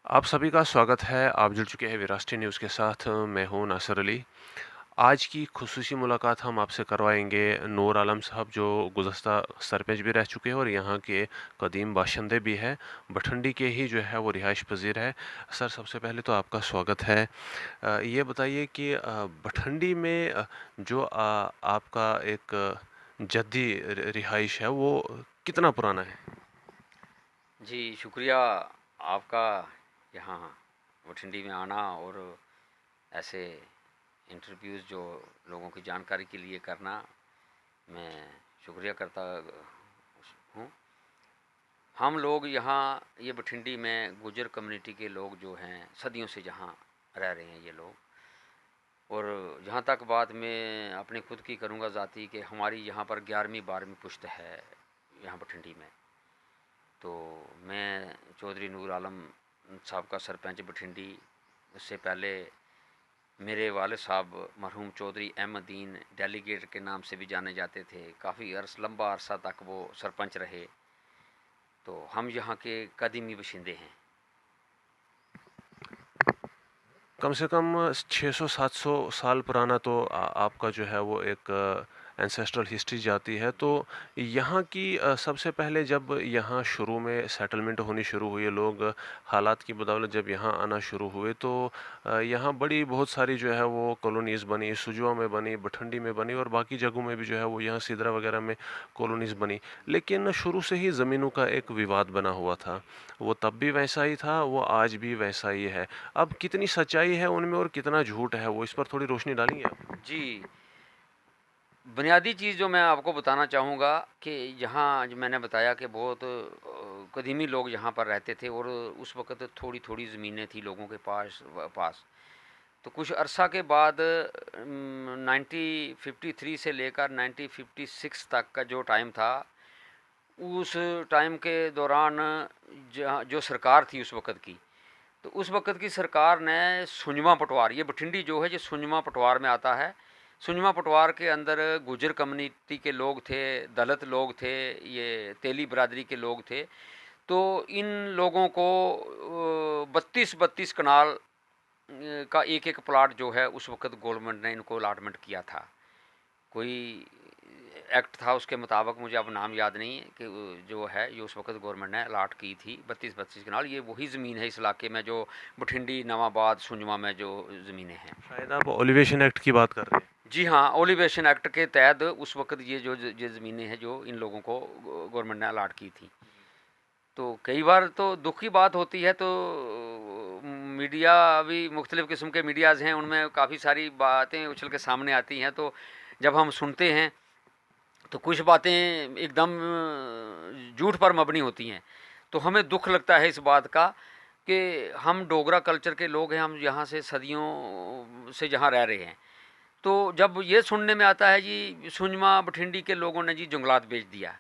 आप सभी का स्वागत है। आप जुड़ चुके हैं विरासती न्यूज़ के साथ। मैं हूं नासिर अली। आज की खुसूसी मुलाकात हम आपसे करवाएंगे नूर आलम साहब, जो गुज़श्ता सरपंच भी रह चुके हैं और यहाँ के कदीम बाशिंदे भी हैं। भटंडी के ही जो है वो रिहाइश पजीर है। सर, सबसे पहले तो आपका स्वागत है। ये बताइए कि भटंडी में जो आपका एक जद्दी रिहाइश है वो कितना पुराना है? जी, शुक्रिया आपका यहाँ बठिंडी में आना और ऐसे इंटरव्यूज़ जो लोगों की जानकारी के लिए करना, मैं शुक्रिया करता हूँ। हम लोग यहाँ ये बठिंडी में गुजर कम्युनिटी के लोग जो हैं, सदियों से जहाँ रह रहे हैं ये लोग। और जहाँ तक बात मैं अपनी खुद की करूँगा ज़ाती, कि हमारी यहाँ पर 11वीं 12वीं पुश्त है यहाँ बठिंडी में। तो मैं चौधरी नूर आलम साहब का सरपंच बठिंडी, उससे पहले मेरे वाले साहब मरहूम चौधरी अहमदीन डेलीगेट के नाम से भी जाने जाते थे। काफ़ी लंबा अरसा तक वो सरपंच रहे। तो हम यहाँ के कदीमी बशिंदे हैं। कम से कम 600-700 साल पुराना तो आपका जो है वो एक एंसेस्ट्रल हिस्ट्री जाती है। तो यहाँ की सबसे पहले जब यहाँ शुरू में सेटलमेंट होनी शुरू हुई, लोग हालात की बदौलत जब यहाँ आना शुरू हुए, तो यहाँ बड़ी बहुत सारी जो है वो कॉलोनीज़ बनी। सुजवा में बनी, भटंडी में बनी और बाकी जगहों में भी जो है वो यहाँ सिदरा वगैरह में कॉलोनीज़ बनी। लेकिन शुरू से ही ज़मीनों का एक विवाद बना हुआ था। वो तब भी वैसा ही था, वो आज भी वैसा ही है। अब कितनी सच्चाई है उनमें और कितना झूठ है, वो इस पर थोड़ी रोशनी डालेंगे आप? जी, बुनियादी चीज़ जो मैं आपको बताना चाहूँगा कि यहाँ जो मैंने बताया कि बहुत कदीमी लोग यहाँ पर रहते थे और उस वक़्त थोड़ी थोड़ी ज़मीनें थी लोगों के पास। तो कुछ अरसा के बाद 1953 से लेकर 1956 तक का जो टाइम था, उस टाइम के दौरान जहाँ जो सरकार थी उस वक़्त की, तो उस वक़्त की सरकार ने सुंजमा पटवार, ये बठिंडी जो है ये सुंजमा पटवार में आता है। सुंजमा पटवार के अंदर गुजर कम्युनिटी के लोग थे, दलित लोग थे, ये तेली बरादरी के लोग थे। तो इन लोगों को 32-32 कनाल का एक एक प्लाट जो है उस वक्त गवर्नमेंट ने इनको अलाटमेंट किया था। कोई एक्ट था उसके मुताबिक, मुझे अब नाम याद नहीं है, कि जो है ये उस वक्त गवर्नमेंट ने अलाट की थी 32-32 कनाल। ये वही ज़मीन है इस इलाके में जो बठिंडी, नवाबाद, सुंजमा में जो ज़मीनें हैं। शायद आप ओलिवेशन एक्ट की बात कर रहे हैं। जी हाँ, ओलिवेशन एक्ट के तहत उस वक्त ये ज़मीनें हैं जो इन लोगों को गवर्नमेंट ने अलाट की थी। तो कई बार तो दुख की बात होती है, तो मीडिया, अभी मुख्तलिफ़ किस्म के मीडियाज़ हैं, उनमें काफ़ी सारी बातें उछल के सामने आती हैं। तो जब हम सुनते हैं तो कुछ बातें एकदम झूठ पर मबनी होती हैं। तो हमें दुख लगता है इस बात का कि हम डोगरा कल्चर के लोग हैं, हम यहाँ से सदियों से जहाँ रह रहे हैं। तो जब ये सुनने में आता है जी सुंजमा बठिंडी के लोगों ने जी जंगलात बेच दिया,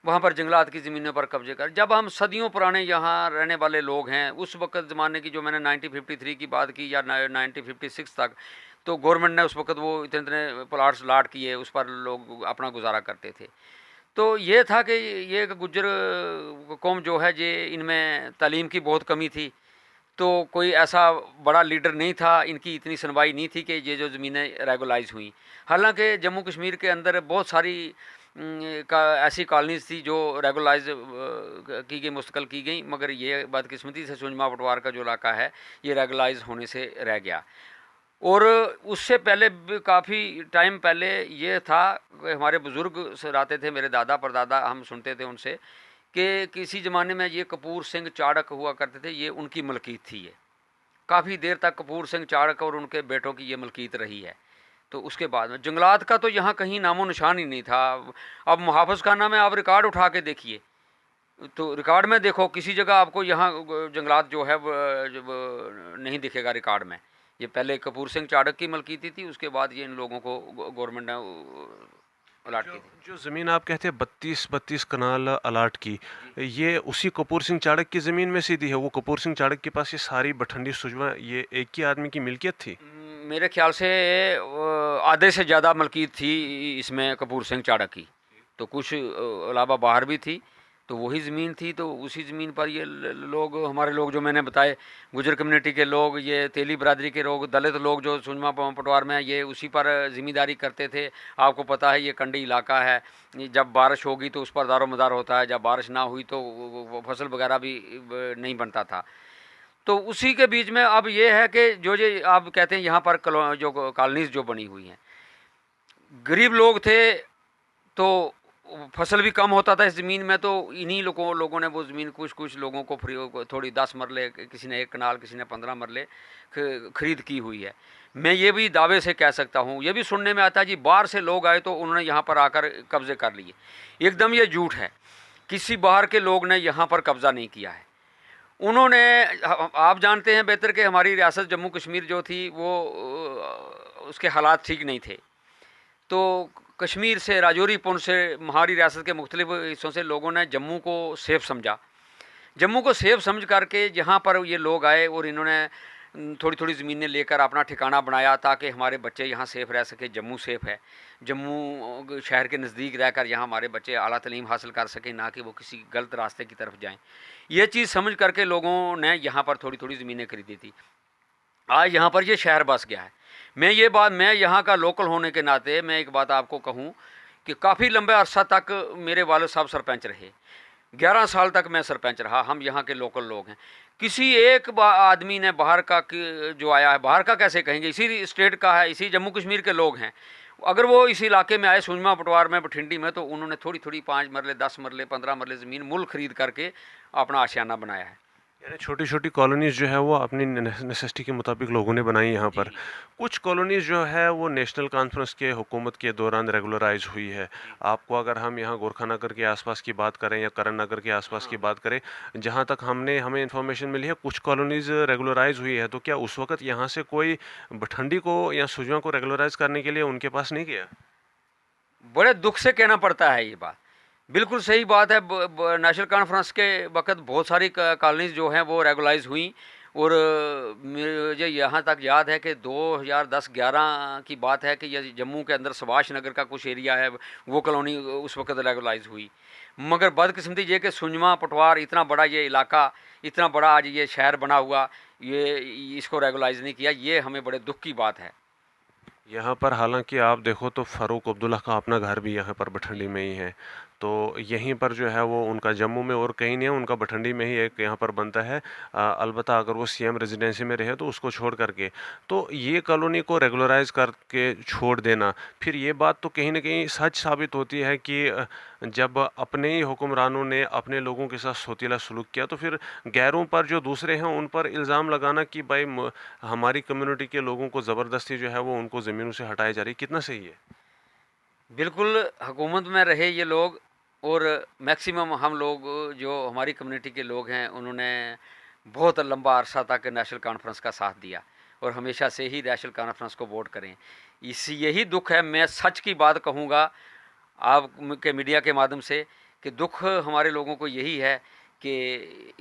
वहाँ पर जंगलात की ज़मीनों पर कब्जे कर, जब हम सदियों पुराने यहाँ रहने वाले लोग हैं, उस वक्त ज़माने की जो मैंने 1953 की बात की या 1956 तक, तो गवर्नमेंट ने उस वक्त वो इतने इतने प्लाट्स लाट किए, उस पर लोग अपना गुजारा करते थे। तो ये था कि ये गुज्जर कौम जो है, ये इनमें तालीम की बहुत कमी थी। तो कोई ऐसा बड़ा लीडर नहीं था, इनकी इतनी सुनवाई नहीं थी कि ये जो ज़मीनें रेगुलाइज हुई। हालांकि जम्मू कश्मीर के अंदर बहुत सारी का ऐसी कॉलोनीज थी जो रेगुलाइज की गई, मुस्तकल की गई, मगर ये बदकिस्मती से सुंजमा पटवार का जो इलाका है ये रेगुलाइज होने से रह गया। और उससे पहले काफ़ी टाइम पहले ये था कि हमारे बुज़ुर्ग सराते थे, मेरे दादा परदादा, हम सुनते थे उनसे कि किसी ज़माने में ये कपूर सिंह चाड़क हुआ करते थे, ये उनकी मलकीत थी। ये काफ़ी देर तक कपूर सिंह चाड़क और उनके बेटों की ये मलकीत रही है। तो उसके बाद में जंगलात का तो यहाँ कहीं नामो निशान ही नहीं था। अब मुहाफ़िज़ खाना में आप रिकॉर्ड उठा के देखिए, तो रिकॉर्ड में देखो, किसी जगह आपको यहाँ जंगलात जो है नहीं दिखेगा रिकॉर्ड में। ये पहले कपूर सिंह चाड़क की मलकीती थी, उसके बाद ये इन लोगों को गवर्नमेंट ने अलाट की जो थी। जो ज़मीन आप कहते हैं 32-32 कनाल अलाट की, ये उसी कपूर सिंह चाड़क की ज़मीन में से दी है? वो कपूर सिंह चाड़क के पास ये सारी भटंडी सुजवा ये एक ही आदमी की मिल्कियत थी? मेरे ख्याल से आधे से ज़्यादा मलकीत थी इसमें कपूर सिंह चाड़क की। तो कुछ अलावा बाहर भी थी, तो वही ज़मीन थी, तो उसी ज़मीन पर ये लोग, हमारे लोग जो मैंने बताए, गुजर कम्युनिटी के लोग, ये तेली बरादरी के लोग, दलित लोग जो सुजमा पटवार में, ये उसी पर ज़िम्मेदारी करते थे। आपको पता है ये कंडी इलाका है, जब बारिश होगी तो उस पर दारोमदार होता है, जब बारिश ना हुई तो फसल वगैरह भी नहीं बनता था। तो उसी के बीच में अब ये है कि जो ये आप कहते हैं यहाँ पर जो कॉलोनीज़ जो बनी हुई हैं, गरीब लोग थे तो फसल भी कम होता था इस ज़मीन में, तो इन्हीं लोगों ने वो ज़मीन कुछ लोगों को फ्री, थोड़ी 10 मरले, किसी ने 1 कनाल, किसी ने 15 मरले खरीद की हुई है। मैं ये भी दावे से कह सकता हूँ, ये भी सुनने में आता है जी बाहर से लोग आए तो उन्होंने यहाँ पर आकर कब्ज़े कर लिए। एकदम ये झूठ है, किसी बाहर के लोग ने यहाँ पर कब्ज़ा नहीं किया है। उन्होंने, आप जानते हैं बेहतर कि हमारी रियासत जम्मू कश्मीर जो थी वो उसके हालात ठीक नहीं थे, तो कश्मीर से, राजौरी पुंछ से, हमारी रियासत के मुख्तलिफ हिस्सों से लोगों ने जम्मू को सेफ समझा। जम्मू को सेफ समझ करके जहाँ पर ये लोग आए और इन्होंने थोड़ी थोड़ी ज़मीनें लेकर अपना ठिकाना बनाया ताकि हमारे बच्चे यहाँ सेफ़ रह सके। जम्मू सेफ़ है, जम्मू शहर के नज़दीक रहकर यहाँ हमारे बच्चे आला तालीम हासिल कर सकें, ना कि वो किसी गलत रास्ते की तरफ जाएं। ये चीज़ समझ करके लोगों ने यहाँ पर थोड़ी थोड़ी ज़मीनें खरीदी थी। आज यहाँ पर ये शहर बस गया है। मैं यहाँ का लोकल होने के नाते मैं एक बात आपको कहूँ कि काफ़ी लंबे अरसा तक मेरे वालिद साहब सरपंच रहे, 11 साल तक मैं सरपंच रहा। हम यहाँ के लोकल लोग हैं। किसी एक आदमी ने बाहर का जो आया है, बाहर का कैसे कहेंगे, इसी स्टेट का है, इसी जम्मू कश्मीर के लोग हैं, अगर वो इस इलाके में आए, सुजमा पटवार में, बठिंडी में, तो उन्होंने थोड़ी थोड़ी 5 मरले, 10 मरले, 15 मरले ज़मीन मूल खरीद करके अपना आशियाना बनाया है। यानी छोटी छोटी कॉलोनीज़ जो है वो अपनी नेसेसिटी के मुताबिक लोगों ने बनाई यहाँ पर। कुछ कॉलोनीज़ जो है वो नेशनल कॉन्फ्रेंस के हुकूमत के दौरान रेगुलराइज हुई है। आपको अगर हम यहाँ गोरखा नगर के आसपास की बात करें या करण नगर के आसपास की बात करें, जहाँ तक हमें इन्फॉर्मेशन मिली है कुछ कॉलोनीज़ रेगुलराइज हुई है। तो क्या उस वक्त यहाँ से कोई भठंडी को या सुजमा को रेगुलराइज करने के लिए उनके पास नहीं गया? बड़े दुख से कहना पड़ता है ये बात, बिल्कुल सही बात है। नेशनल कॉन्फ्रेंस के वक्त बहुत सारी कॉलोनीज जो हैं वो रेगुलाइज हुई, और मुझे यहाँ तक याद है कि 2010-11 की बात है कि ये जम्मू के अंदर सुभाष नगर का कुछ एरिया है, वो कॉलोनी उस वक्त रेगुलाइज हुई। मगर बदकिस्मती ये कि सुजमा पटवार इतना बड़ा ये इलाका, इतना बड़ा आज ये शहर बना हुआ, ये इसको रेगुलाइज नहीं किया। ये हमें बड़े दुख की बात है। यहाँ पर हालांकि आप देखो तो फ़ारूक अब्दुल्ला का अपना घर भी यहाँ पर भठंडी में ही है। तो यहीं पर जो है वो उनका जम्मू में और कहीं नहीं है, उनका भठंडी में ही एक यहाँ पर बनता है। अलबत्ता अगर वो सीएम रेजिडेंसी में रहे तो उसको छोड़ करके, तो ये कॉलोनी को रेगुलराइज करके छोड़ देना, फिर ये बात तो कहीं ना कहीं सच साबित होती है कि जब अपने ही हुक्मरानों ने अपने लोगों के साथ सोतीला सलूक किया तो फिर गैरों पर जो दूसरे हैं उन पर इल्ज़ाम लगाना कि भाई हमारी कम्युनिटी के लोगों को ज़बरदस्ती जो है वो उनको ज़मीनों से हटाई जा रही, कितना सही है? बिल्कुल, हुकूमत में रहे ये लोग, और मैक्सिमम हम लोग जो हमारी कम्युनिटी के लोग हैं उन्होंने बहुत लंबा अरसा तक नेशनल कॉन्फ्रेंस का साथ दिया, और हमेशा से ही नेशनल कॉन्फ्रेंस को वोट करें। यही दुख है, मैं सच की बात कहूँगा आप के मीडिया के माध्यम से, कि दुख हमारे लोगों को यही है कि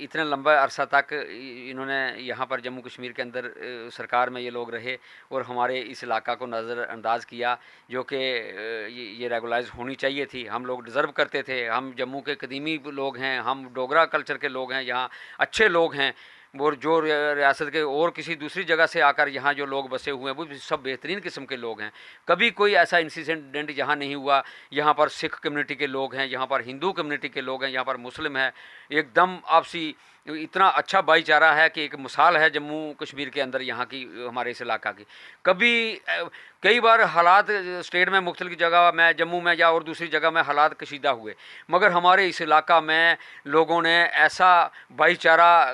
इतने लंबा अरसा तक इन्होंने यहाँ पर जम्मू कश्मीर के अंदर सरकार में ये लोग रहे, और हमारे इस इलाका को नज़रअंदाज किया, जो कि ये रेगुलाइज होनी चाहिए थी। हम लोग डिज़र्व करते थे, हम जम्मू के कदीमी लोग हैं, हम डोगरा कल्चर के लोग हैं, यहाँ अच्छे लोग हैं, और जो रियासत के और किसी दूसरी जगह से आकर यहाँ जो लोग बसे हुए हैं वो भी सब बेहतरीन किस्म के लोग हैं। कभी कोई ऐसा इंसिडेंट यहाँ नहीं हुआ। यहाँ पर सिख कम्युनिटी के लोग हैं, यहाँ पर हिंदू कम्युनिटी के लोग हैं, यहाँ पर मुस्लिम है, एकदम आपसी इतना अच्छा भाईचारा है कि एक मिसाल है जम्मू कश्मीर के अंदर यहाँ की, हमारे इस इलाका की। कभी कई बार हालात स्टेट में मुख्तलिफ जगह में, जम्मू में या और दूसरी जगह में हालात कशीदा हुए, मगर हमारे इस इलाका में लोगों ने ऐसा भाईचारा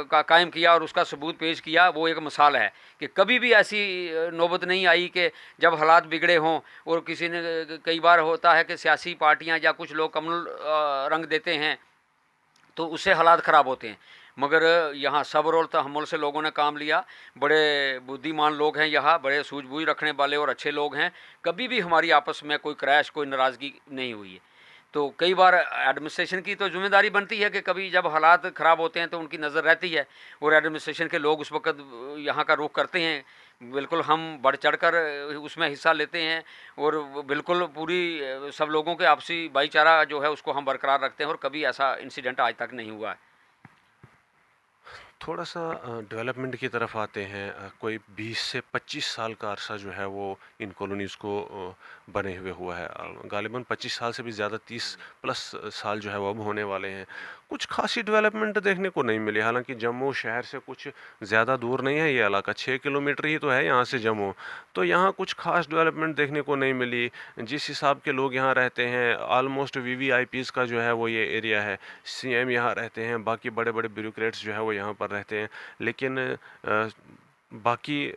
का कायम किया और उसका सबूत पेश किया। वो एक मिसाल है कि कभी भी ऐसी नौबत नहीं आई कि जब हालात बिगड़े हों, और किसी ने, कई बार होता है कि सियासी पार्टियां या कुछ लोग कमल रंग देते हैं तो उससे हालात ख़राब होते हैं, मगर यहाँ सब्र और तहम्मुल से लोगों ने काम लिया। बड़े बुद्धिमान लोग हैं यहाँ, बड़े सूझबूझ रखने वाले और अच्छे लोग हैं। कभी भी हमारी आपस में कोई क्रैश, कोई नाराज़गी नहीं हुई है। तो कई बार एडमिनिस्ट्रेशन की तो ज़िम्मेदारी बनती है कि कभी जब हालात ख़राब होते हैं तो उनकी नज़र रहती है और एडमिनिस्ट्रेशन के लोग उस वक़्त यहाँ का रुख करते हैं, बिल्कुल हम बढ़ चढ़कर उसमें हिस्सा लेते हैं और बिल्कुल पूरी सब लोगों के आपसी भाईचारा जो है उसको हम बरकरार रखते हैं और कभी ऐसा इंसिडेंट आज तक नहीं हुआ है। थोड़ा सा डेवलपमेंट की तरफ आते हैं। कोई 20 से 25 साल का अरसा जो है वो इन कॉलोनीज़ को बने हुए हुआ है। गालिबन 25 साल से भी ज़्यादा 30 प्लस साल जो है वो अब होने वाले हैं। कुछ खासी डेवलपमेंट देखने को नहीं मिली। हालांकि जम्मू शहर से कुछ ज़्यादा दूर नहीं है ये इलाका, 6 किलोमीटर ही तो है यहाँ से जम्मू। तो यहाँ कुछ खास डेवलपमेंट देखने को नहीं मिली। जिस हिसाब के लोग यहाँ रहते हैं, ऑलमोस्ट वीवीआईपीज़ का जो है वो ये एरिया है। सीएम यहाँ रहते हैं, बाकी बड़े बड़े ब्यूरोक्रेट्स जो है वो यहाँ पर रहते हैं। लेकिन बाकी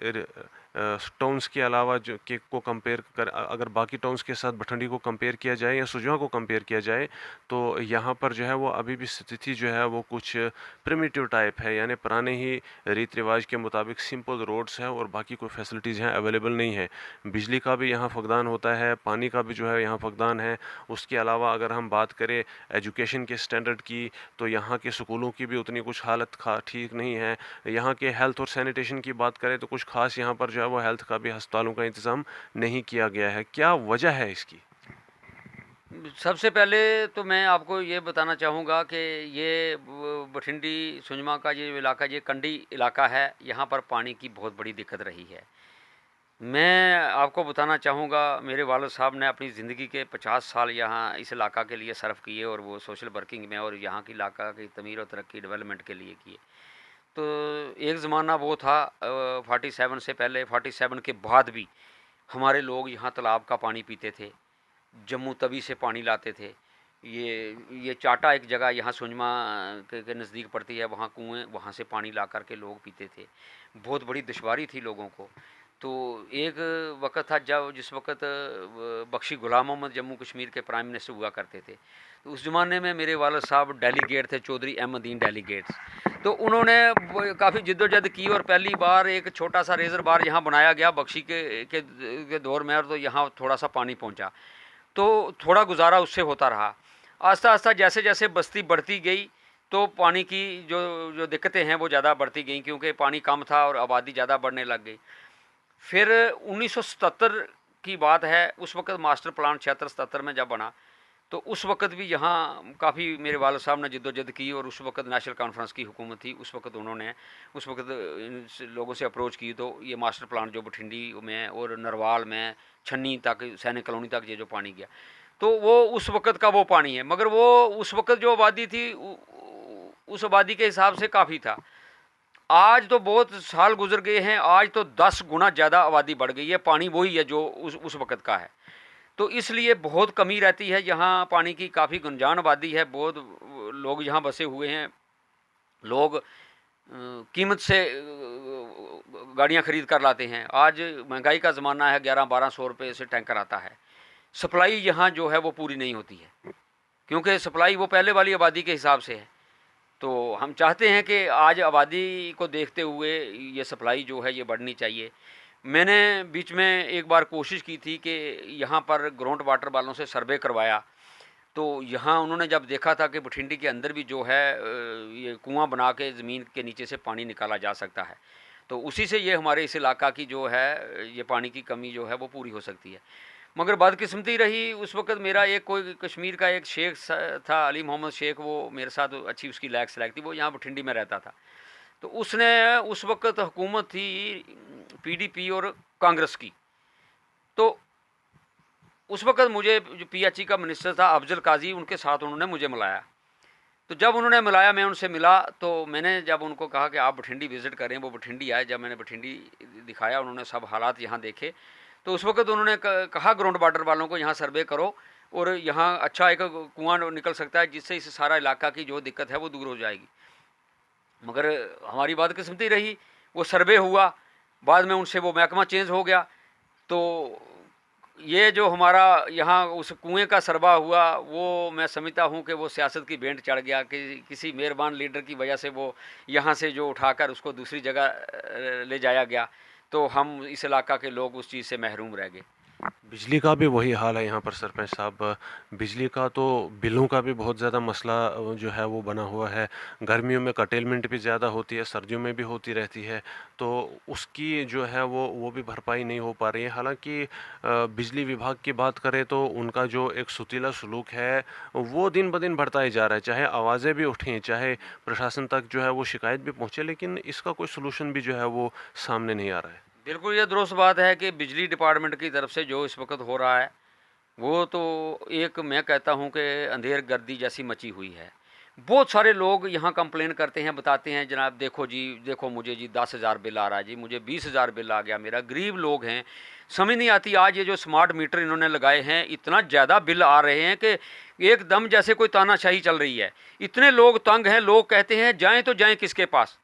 टाउन्स के अलावा जो के को कंपेयर कर अगर बाकी टाउन्स के साथ भटंडी को कंपेयर किया जाए या सुजवा को कंपेयर किया जाए तो यहाँ पर जो है वो अभी भी स्थिति जो है वो कुछ प्रिमिटिव टाइप है, यानी पुराने ही रीत रिवाज के मुताबिक सिंपल रोड्स हैं और बाकी कोई फैसिलिटीज़ यहाँ अवेलेबल नहीं है। बिजली का भी यहाँ फकदान होता है, पानी का भी जो है यहाँ फकदान है। उसके अलावा अगर हम बात करें एजुकेशन के स्टैंडर्ड की तो यहाँ के स्कूलों की भी उतनी कुछ हालत ठीक नहीं है। यहाँ के हेल्थ और सैनिटेशन की बात करें तो कुछ खास यहाँ पर जो है वो हेल्थ का भी अस्पतालों का इंतज़ाम नहीं किया गया है। क्या वजह है इसकी? सबसे पहले तो मैं आपको ये बताना चाहूँगा कि ये बठिंडी सुंजमा का ये इलाका, ये कंडी इलाका है, यहाँ पर पानी की बहुत बड़ी दिक्कत रही है। मैं आपको बताना चाहूँगा, मेरे वालिद साहब ने अपनी ज़िंदगी के 50 साल यहाँ इस इलाका के लिए सर्व किए और वो सोशल वर्किंग में और यहाँ की इलाका की तमीर और तरक्की डेवलपमेंट के लिए किए। तो एक ज़माना वो था 47 से पहले, 47 के बाद भी हमारे लोग यहाँ तालाब का पानी पीते थे, जम्मू तवी से पानी लाते थे। ये चाटा एक जगह यहाँ सुंजमा के नज़दीक पड़ती है, वहाँ कुएँ, वहाँ से पानी ला कर के लोग पीते थे। बहुत बड़ी दुश्वारी थी लोगों को। तो एक वक़्त था जब जिस वक़्त बख्शी गुलाम मोहम्मद जम्मू कश्मीर के प्राइम मिनिस्टर हुआ करते थे, तो उस ज़माने में मेरे वालिद साहब डेलीगेट थे, चौधरी अहमदीन डेलीगेट्स। तो उन्होंने काफ़ी जिद्दोजहद की और पहली बार एक छोटा सा रेज़र बार यहाँ बनाया गया बख्शी के दौर में, और तो यहाँ थोड़ा सा पानी पहुँचा, तो थोड़ा गुजारा उससे होता रहा। आस्ता आस्ता जैसे जैसे बस्ती बढ़ती गई तो पानी की जो जो दिक्कतें हैं वो ज़्यादा बढ़ती गई, क्योंकि पानी कम था और आबादी ज़्यादा बढ़ने लग गई। फिर 1977 की बात है, उस वक़्त मास्टर प्लान 76-77 में जब बना, तो उस वक़्त भी यहाँ काफ़ी मेरे वालिद साहब ने जिद्दोजहद की और उस वक़्त नेशनल कॉन्फ्रेंस की हुकूमत थी। उस वक़्त उन्होंने उस वक़्त इन लोगों से अप्रोच की, तो ये मास्टर प्लान जो बठिंडी में और नरवाल में छन्नी तक, सैनिक कॉलोनी तक ये जो पानी गया, तो वो उस वक़्त का वो पानी है। मगर वो उस वक़्त जो आबादी थी उस आबादी के हिसाब से काफ़ी था। आज तो बहुत साल गुजर गए हैं, आज तो 10 गुना ज़्यादा आबादी बढ़ गई है, पानी वही है जो उस वक़्त का है। तो इसलिए बहुत कमी रहती है यहाँ पानी की, काफ़ी गुंजान आबादी है, बहुत लोग यहाँ बसे हुए हैं। लोग कीमत से गाड़ियाँ ख़रीद कर लाते हैं। आज महंगाई का ज़माना है, 1100-1200 रुपये से टैंकर आता है। सप्लाई यहाँ जो है वो पूरी नहीं होती है, क्योंकि सप्लाई वो पहले वाली आबादी के हिसाब से है। तो हम चाहते हैं कि आज आबादी को देखते हुए ये सप्लाई जो है ये बढ़नी चाहिए। मैंने बीच में एक बार कोशिश की थी कि यहाँ पर ग्राउंड वाटर वालों से सर्वे करवाया, तो यहाँ उन्होंने जब देखा था कि बठिंडी के अंदर भी जो है ये कुआं बना के ज़मीन के नीचे से पानी निकाला जा सकता है, तो उसी से ये हमारे इस इलाका की जो है ये पानी की कमी जो है वो पूरी हो सकती है। मगर बदकिस्मती रही, उस वक़्त मेरा एक कोई कश्मीर का एक शेख था, अली मोहम्मद शेख, वो मेरे साथ अच्छी उसकी लैक थी, वो यहाँ बठिंडी में रहता था। तो उसने उस वक़्त हुकूमत थी पीडीपी और कांग्रेस की, तो उस वक़्त मुझे जो पीएचई का मिनिस्टर था अफजल काजी, उनके साथ उन्होंने मुझे मिलाया। तो जब उन्होंने मिलाया, मैं उनसे मिला, तो मैंने जब उनको कहा कि आप बठिंडी विज़िट करें, वो बठिंडी आए। जब मैंने बठिंडी दिखाया, उन्होंने सब हालात यहाँ देखे, तो उस वक़्त उन्होंने कहा ग्राउंड वाटर वालों को यहाँ सर्वे करो और यहाँ अच्छा एक कुआँ निकल सकता है, जिससे इस सारा इलाका की जो दिक्कत है वो दूर हो जाएगी। मगर हमारी बदकिस्मती रही, वो सर्वे हुआ, बाद में उनसे वो महकमा चेंज हो गया। तो ये जो हमारा यहाँ उस कुएं का सरबा हुआ, वो मैं समझता हूँ कि वो सियासत की भेंट चढ़ गया कि किसी मेहरबान लीडर की वजह से वो यहाँ से जो उठाकर उसको दूसरी जगह ले जाया गया, तो हम इस इलाका के लोग उस चीज़ से महरूम रह गए। बिजली का भी वही हाल है यहाँ पर सरपंच साहब। बिजली का तो बिलों का भी बहुत ज़्यादा मसला जो है वो बना हुआ है। गर्मियों में कर्टेलमेंट भी ज़्यादा होती है, सर्दियों में भी होती रहती है, तो उसकी जो है वो भी भरपाई नहीं हो पा रही है। हालांकि बिजली विभाग की बात करें तो उनका जो एक सुतीला सलूक है वो दिन ब दिन बढ़ता ही जा रहा है। चाहे आवाज़ें भी उठें, चाहे प्रशासन तक जो है वो शिकायत भी पहुँचे, लेकिन इसका कोई सलूशन भी जो है वो सामने नहीं आ रहा है। बिल्कुल ये दुरुस्त बात है कि बिजली डिपार्टमेंट की तरफ से जो इस वक्त हो रहा है वो तो एक मैं कहता हूँ कि अंधेर गर्दी जैसी मची हुई है। बहुत सारे लोग यहाँ कंप्लेन करते हैं, बताते हैं जनाब देखो जी, देखो मुझे जी 10,000 बिल आ रहा है जी, मुझे 20,000 बिल आ गया मेरा। गरीब लोग हैं, समझ नहीं आती। आज ये जो स्मार्ट मीटर इन्होंने लगाए हैं, इतना ज़्यादा बिल आ रहे हैं कि एकदम जैसे कोई तानाशाही चल रही है। इतने लोग तंग हैं, लोग कहते हैं जाएं तो जाएं किसके पास,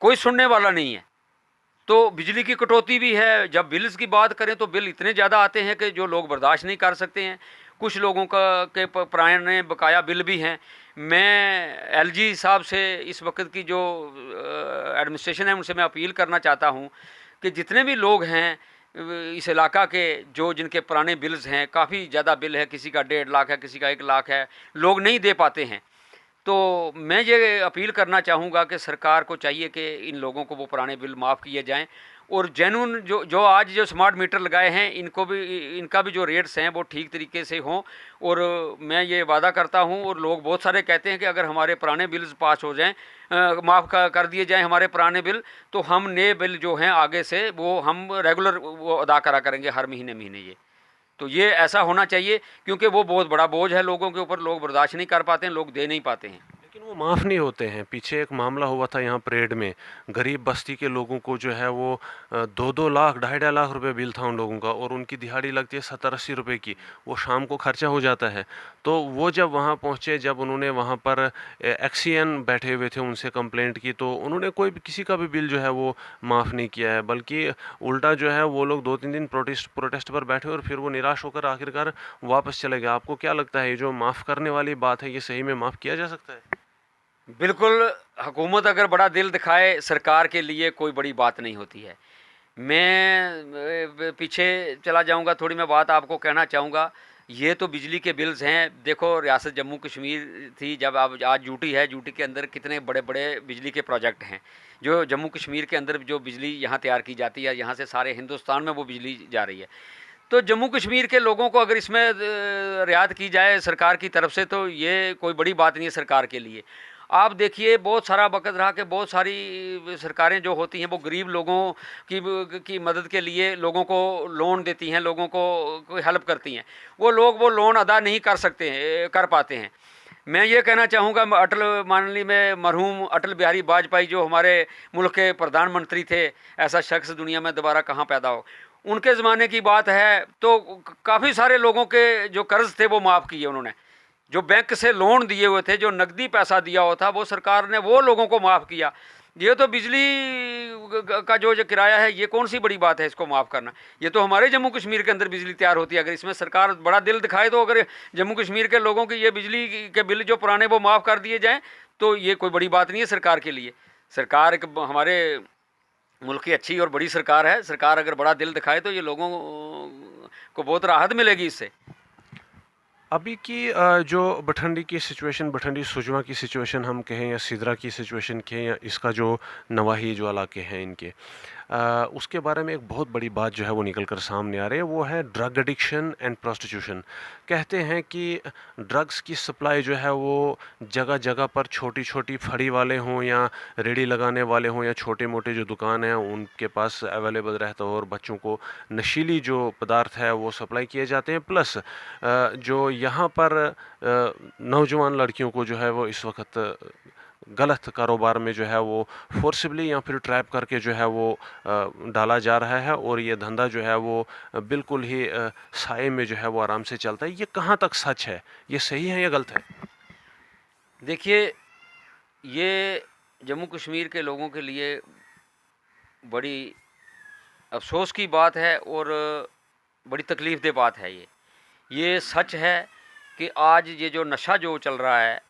कोई सुनने वाला नहीं है। तो बिजली की कटौती भी है। जब बिल्स की बात करें तो बिल इतने ज़्यादा आते हैं कि जो लोग बर्दाश्त नहीं कर सकते हैं। कुछ लोगों का के पुराने बकाया बिल भी हैं। मैं एलजी साहब से इस वक्त की जो एडमिनिस्ट्रेशन है उनसे मैं अपील करना चाहता हूं कि जितने भी लोग हैं इस इलाका के, जो जिनके पुराने बिल्स हैं, काफ़ी ज़्यादा बिल है, किसी का 1.5 लाख है, किसी का 1 लाख है, लोग नहीं दे पाते हैं। तो मैं ये अपील करना चाहूँगा कि सरकार को चाहिए कि इन लोगों को वो पुराने बिल माफ़ किए जाएं, और जेन्युइन जो जो आज जो स्मार्ट मीटर लगाए हैं इनको भी, इनका भी जो रेट्स हैं वो ठीक तरीके से हों। और मैं ये वादा करता हूँ, और लोग बहुत सारे कहते हैं कि अगर हमारे पुराने बिल्स पास हो जाएं, माफ़ कर दिए जाएं हमारे पुराने बिल, तो हम नए बिल जो हैं आगे से वो हम रेगुलर वो अदा करा करेंगे हर महीने महीने। ये तो ये ऐसा होना चाहिए, क्योंकि वो बहुत बड़ा बोझ है लोगों के ऊपर, लोग बर्दाश्त नहीं कर पाते हैं, लोग दे नहीं पाते हैं। लेकिन वो माफ़ नहीं होते हैं। पीछे एक मामला हुआ था यहाँ परेड में, गरीब बस्ती के लोगों को जो है वो 2-2 लाख, 2.5-2.5 लाख रुपए बिल था उन लोगों का, और उनकी दिहाड़ी लगती है 70-80 रुपए की। वो शाम को खर्चा हो जाता है। तो वो जब वहाँ पहुँचे, जब उन्होंने वहाँ पर एक्सीएन बैठे हुए थे, उनसे कंप्लेंट की, तो उन्होंने कोई भी किसी का भी बिल जो है वो माफ़ नहीं किया है, बल्कि उल्टा जो है वो लोग 2-3 दिन प्रोटेस्ट पर बैठे और फिर वो निराश होकर आखिरकार वापस चले गए। आपको क्या लगता है ये जो माफ़ करने वाली बात है, ये सही में माफ़ किया जा सकता है? बिल्कुल, हुकूमत अगर बड़ा दिल दिखाए, सरकार के लिए कोई बड़ी बात नहीं होती है। मैं पीछे चला जाऊंगा, थोड़ी मैं बात आपको कहना चाहूँगा। ये तो बिजली के बिल्स हैं। देखो रियासत जम्मू कश्मीर थी, जब अब आज यूटी है, यूटी के अंदर कितने बड़े बड़े बिजली के प्रोजेक्ट हैं, जो जम्मू कश्मीर के अंदर जो बिजली यहाँ तैयार की जाती है, यहाँ से सारे हिंदुस्तान में वो बिजली जा रही है। तो जम्मू कश्मीर के लोगों को अगर इसमें रियायत की जाए सरकार की तरफ से, तो ये कोई बड़ी बात नहीं है सरकार के लिए। आप देखिए बहुत सारा वक़्त रहा कि बहुत सारी सरकारें जो होती हैं वो गरीब लोगों की मदद के लिए लोगों को लोन देती हैं, लोगों को हेल्प करती हैं। वो लोग वो लोन अदा नहीं कर सकते हैं, कर पाते हैं। मैं ये कहना चाहूँगा, अटल माननीय में मरहूम अटल बिहारी वाजपेयी जो हमारे मुल्क के प्रधानमंत्री थे, ऐसा शख्स दुनिया में दोबारा कहाँ पैदा हो, उनके ज़माने की बात है तो काफ़ी सारे लोगों के जो कर्ज़ थे वो माफ़ किए उन्होंने। जो बैंक से लोन दिए हुए थे, जो नकदी पैसा दिया हुआ था, वो सरकार ने वो लोगों को माफ़ किया। ये तो बिजली का जो किराया है, ये कौन सी बड़ी बात है इसको माफ़ करना। ये तो हमारे जम्मू कश्मीर के अंदर बिजली तैयार होती है। अगर इसमें सरकार बड़ा दिल दिखाए, तो अगर जम्मू कश्मीर के लोगों की ये बिजली के बिल जो पुराने वो माफ़ कर दिए जाएँ, तो ये कोई बड़ी बात नहीं है सरकार के लिए। सरकार एक हमारे मुल्क की अच्छी और बड़ी सरकार है। सरकार अगर बड़ा दिल दिखाए तो ये लोगों को बहुत राहत मिलेगी इससे। अभी की जो बठंडी की सिचुएशन, बठंडी सुजमा की सिचुएशन हम कहें, या सिदरा की सिचुएशन कहें, या इसका जो नवाही जो इलाके हैं इनके, उसके बारे में एक बहुत बड़ी बात जो है वो निकल कर सामने आ रही है। वो है ड्रग एडिक्शन एंड प्रोस्टिट्यूशन। कहते हैं कि ड्रग्स की सप्लाई जो है वो जगह जगह पर छोटी छोटी फड़ी वाले हों या रेडी लगाने वाले हों या छोटे मोटे जो दुकान हैं उनके पास अवेलेबल रहता हो, और बच्चों को नशीली जो पदार्थ है वो सप्लाई किए जाते हैं। प्लस जो यहाँ पर नौजवान लड़कियों को जो है वो इस वक्त गलत कारोबार में जो है वो फोर्सिबली या फिर ट्रैप करके जो है वो डाला जा रहा है, और ये धंधा जो है वो बिल्कुल ही साए में जो है वो आराम से चलता है। ये कहाँ तक सच है, ये सही है या गलत है? देखिए, ये जम्मू कश्मीर के लोगों के लिए बड़ी अफ़सोस की बात है और बड़ी तकलीफ़देह बात है। ये सच है कि आज ये जो नशा जो चल रहा है,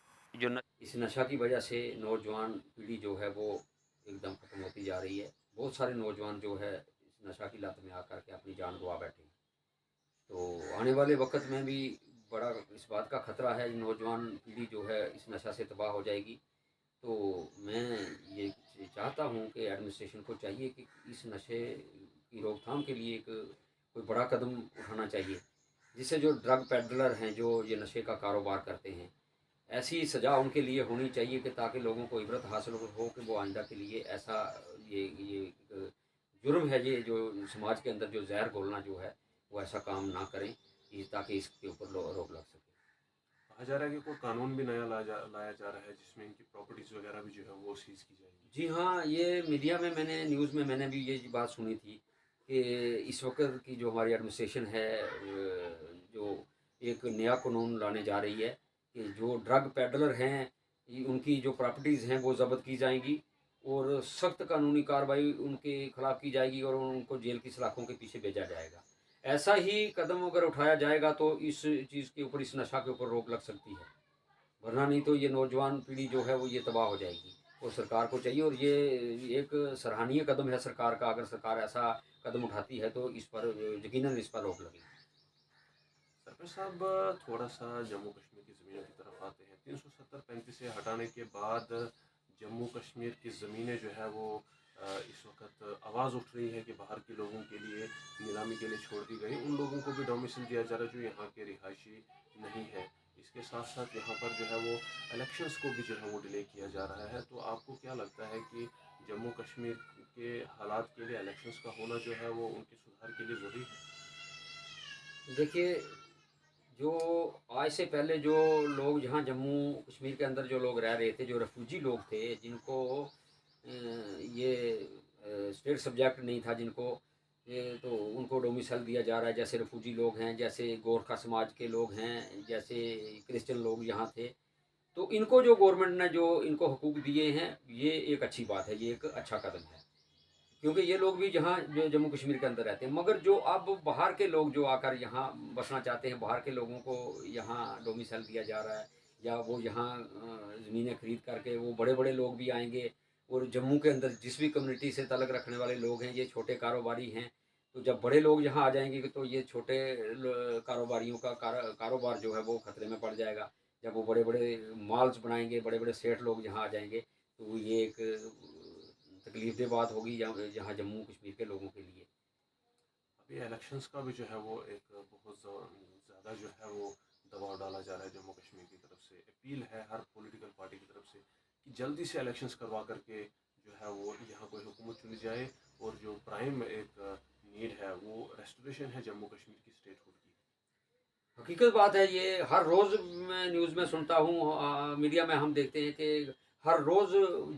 इस नशा की वजह से नौजवान पीढ़ी जो है वो एकदम ख़त्म होती जा रही है। बहुत सारे नौजवान जो है नशा की लत में आकर के अपनी जान गंवा बैठे हैं। तो आने वाले वक़्त में भी बड़ा इस बात का खतरा है, नौजवान पीढ़ी जो है इस नशा से तबाह हो जाएगी। तो मैं ये चाहता हूँ कि एडमिनिस्ट्रेशन को चाहिए कि इस नशे की रोकथाम के लिए एक कोई बड़ा कदम उठाना चाहिए, जिससे जो ड्रग पेडलर हैं, जो ये नशे का कारोबार करते हैं, ऐसी सज़ा उनके लिए होनी चाहिए कि ताकि लोगों को इबरत हासिल हो कि वो आइंदा के लिए ऐसा ये जुर्म है, ये जो समाज के अंदर जो ज़हर घोलना जो है, वो ऐसा काम ना करें, ताकि इसके ऊपर रोक लग सके। कहा जा रहा है कि कोई कानून भी नया लाया जा रहा है जिसमें इनकी प्रॉपर्टीज़ वगैरह भी जो है वो सीज़ की जाएगी। जी हाँ, ये मीडिया में मैंने न्यूज़ में मैंने भी ये बात सुनी थी कि इस वक़्त की जो हमारी एडमिनिस्ट्रेशन है, जो एक नया कानून लाने जा रही है कि जो ड्रग पेडलर हैं, उनकी जो प्रॉपर्टीज़ हैं वो ज़ब्त की जाएंगी और सख्त कानूनी कार्रवाई उनके खिलाफ़ की जाएगी और उनको जेल की सलाखों के पीछे भेजा जाएगा। ऐसा ही कदम अगर उठाया जाएगा तो इस चीज़ के ऊपर, इस नशा के ऊपर रोक लग सकती है, वरना नहीं तो ये नौजवान पीढ़ी जो है वो ये तबाह हो जाएगी। और सरकार को चाहिए, और ये एक सराहनीय कदम है सरकार का, अगर सरकार ऐसा कदम उठाती है तो इस पर यकीनन इस पर रोक लगेगी। सरपंच साहब, थोड़ा सा जम्मू कश्मीर की ज़मीनों की तरफ आते हैं। 370-35 से हटाने के बाद जम्मू कश्मीर की ज़मीनें जो है वो इस वक्त आवाज़ उठ रही है कि बाहर के लोगों के लिए नीलामी के लिए छोड़ दी गई, उन लोगों को भी डोमिसाइल दिया जा रहा है जो यहाँ के रिहायशी नहीं है। इसके साथ साथ यहाँ पर जो है वो इलेक्शंस को भी जो है वो डिले किया जा रहा है। तो आपको क्या लगता है कि जम्मू कश्मीर के हालात के लिए इलेक्शंस का होना जो है वो उनके सुधार के लिए ज़रूरी है? देखिए, जो आज से पहले जो लोग यहाँ जम्मू कश्मीर के अंदर जो लोग रह रहे थे, जो रेफ्यूजी लोग थे, जिनको ये स्टेट सब्जेक्ट नहीं था, जिनको ये तो उनको डोमिसाइल दिया जा रहा है। जैसे रेफ्यूजी लोग हैं, जैसे गोरखा समाज के लोग हैं, जैसे क्रिश्चियन लोग यहाँ थे, तो इनको जो गवर्नमेंट ने जो इनको हकूक दिए हैं, ये एक अच्छी बात है, ये एक अच्छा कदम है। क्योंकि ये लोग भी जहाँ जो जम्मू कश्मीर के अंदर रहते हैं, मगर जो अब बाहर के लोग जो आकर यहाँ बसना चाहते हैं, बाहर के लोगों को यहाँ डोमिसाइल दिया जा रहा है, या वो यहाँ ज़मीनें खरीद करके वो बड़े बड़े लोग भी आएंगे। और जम्मू के अंदर जिस भी कम्युनिटी से तलक रखने वाले लोग हैं, ये छोटे कारोबारी हैं, तो जब बड़े लोग यहाँ आ जाएंगे तो ये छोटे कारोबारियों का कारोबार जो है वो खतरे में पड़ जाएगा। जब वो बड़े बड़े मॉल्स बनाएंगे, बड़े बड़े सेठ लोग यहाँ आ जाएंगे, तो ये एक तकलीफ़देह बात होगी यहाँ यहाँ जम्मू कश्मीर के लोगों के लिए। अभी इलेक्शंस का भी जो है वो एक बहुत ज़्यादा जो है वो दबाव डाला जा रहा है जम्मू कश्मीर की तरफ से। अपील है हर पॉलिटिकल पार्टी की तरफ से कि जल्दी से इलेक्शंस करवा करके जो है वो यहाँ कोई हुकूमत चुनी जाए, और जो प्राइम एक नीड है वो रेस्टोरेशन है जम्मू कश्मीर की स्टेटहुड की। हकीकत बात है, ये हर रोज़ मैं न्यूज़ में सुनता हूँ, मीडिया में हम देखते हैं कि हर रोज़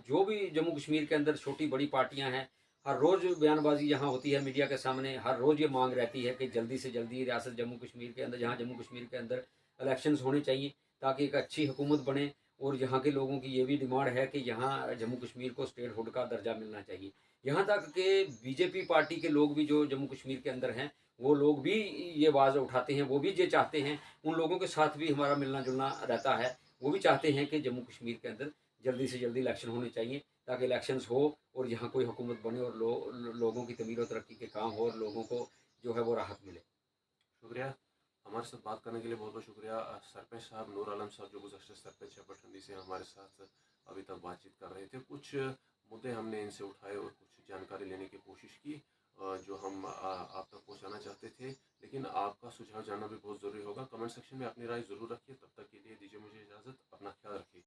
जो भी जम्मू कश्मीर के अंदर छोटी बड़ी पार्टियां हैं, हर रोज़ बयानबाजी यहाँ होती है मीडिया के सामने। हर रोज़ ये मांग रहती है कि जल्दी से जल्दी रियासत जम्मू कश्मीर के अंदर, जहाँ जम्मू कश्मीर के अंदर इलेक्शंस होने चाहिए, ताकि एक अच्छी हुकूमत बने। और यहाँ के लोगों की ये भी डिमांड है कि यहाँ जम्मू कश्मीर को स्टेट हुड का दर्जा मिलना चाहिए। यहाँ तक कि बीजेपी पार्टी के लोग भी जो जम्मू कश्मीर के अंदर हैं, वो लोग भी ये आवाज़ उठाते हैं, वो भी ये चाहते हैं, उन लोगों के साथ भी हमारा मिलना-जुलना रहता है। वो भी चाहते हैं कि जम्मू कश्मीर के अंदर जल्दी से जल्दी इलेक्शन होने चाहिए, ताकि इलेक्शंस हो और यहाँ कोई हुकूमत बने और लोगों की तमीर और तरक्की के काम हो और लोगों को जो है वो राहत मिले। शुक्रिया, हमारे साथ बात करने के लिए बहुत बहुत शुक्रिया। सरपंच साहब नूर आलम साहब जो गुज़श्ता सरपंच है भटखंडी से, हमारे साथ अभी तक बातचीत कर रहे थे। कुछ मुद्दे हमने इनसे उठाए और कुछ जानकारी लेने की कोशिश की जो हम आप तक पहुंचाना चाहते थे, लेकिन आपका सुझाव जानना भी बहुत ज़रूरी होगा। कमेंट सेक्शन में अपनी राय ज़रूर रखिए। तब तक के लिए दीजिए मुझे इजाज़त, अपना ख्याल रखिए।